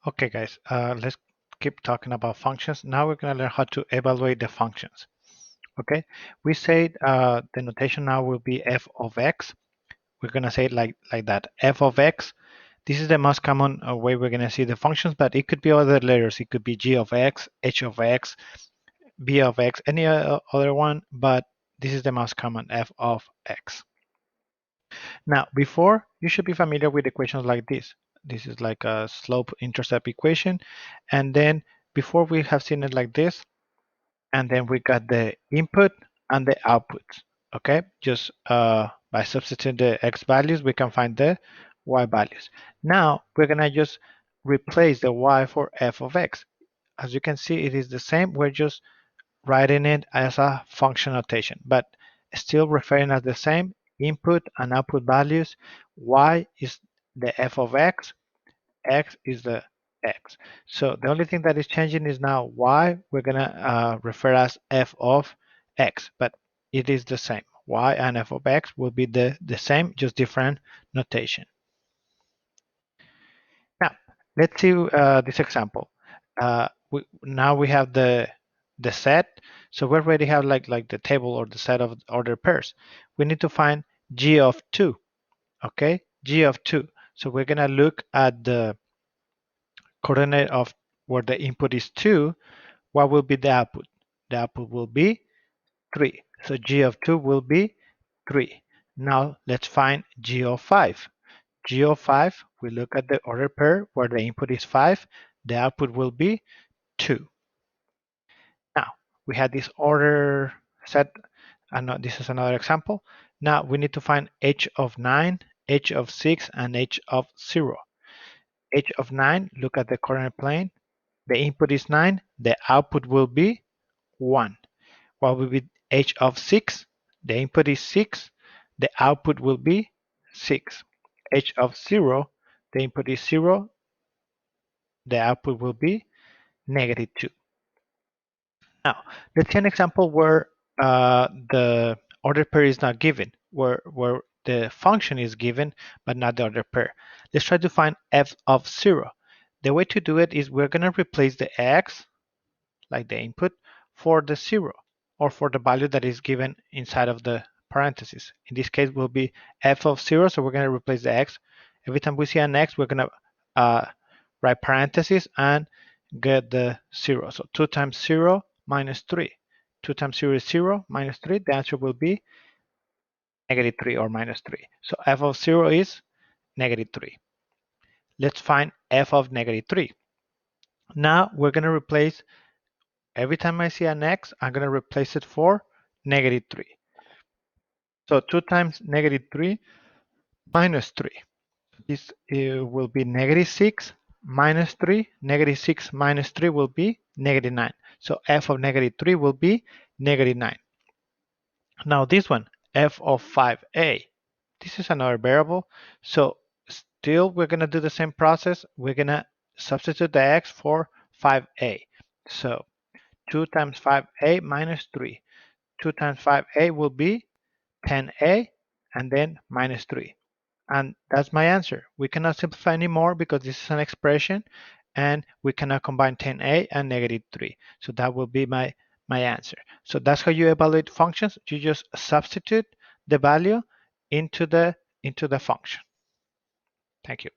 Okay, guys, let's keep talking about functions. Now we're going to learn how to evaluate the functions. Okay, we said the notation now will be f of x. We're going to say it like that, f of x. This is the most common way we're going to see the functions, but it could be other letters. It could be g of x, h of x, b of x, any other one, but this is the most common, f of x. Now, before, you should be familiar with equations like this. This is like a slope-intercept equation. And then before we have seen it like this, and then we got the input and the output. Okay, just by substituting the x values, we can find the y values. Now, we're gonna just replace the y for f of x. As you can see, it is the same. We're just writing it as a function notation, but still referring as the same input and output values. Y is the f of x is the x. So the only thing that is changing is now y we're gonna refer as f of x, but it is the same. Y and f of x will be the same, just different notation. Now, let's see this example. Now we have the set, so we already have like the table or the set of ordered pairs. We need to find g of 2, okay? G of 2. So we're gonna look at the coordinate of where the input is 2. What will be the output? The output will be 3. So g of 2 will be 3. Now let's find g of 5. G of 5, we look at the order pair where the input is 5, the output will be 2. Now, we had this order set, and this is another example. Now we need to find h of 9, h of 6, and h of 0. H of 9, look at the coordinate plane. The input is 9, the output will be 1. What will be h of 6? The input is 6, the output will be 6. H of 0, the input is 0, the output will be -2. Now, let's see an example where the order pair is not given, where the function is given, but not the order pair. Let's try to find f of 0. The way to do it is we're going to replace the x, like the input, for the 0, or for the value that is given inside of the parentheses. In this case, will be f of 0, so we're going to replace the x. Every time we see an x, we're going to write parentheses and get the 0. So 2 times 0 minus 3. 2 times 0 is 0 minus 3. The answer will be -3 or -3. So f of 0 is -3. Let's find f of -3. Now we're going to replace, every time I see an x, I'm going to replace it for -3. So 2 times -3 minus 3. This will be -6 minus 3. -6 minus 3 will be -9. So f of -3 will be -9. Now this one, f of 5a. This is another variable. So still we're going to do the same process. We're going to substitute the x for 5a. So 2 times 5a minus 3. 2 times 5a will be 10a and then minus 3. And that's my answer. We cannot simplify anymore because this is an expression and we cannot combine 10a and -3. So that will be my answer. So that's how you evaluate functions. You just substitute the value into the function. Thank you.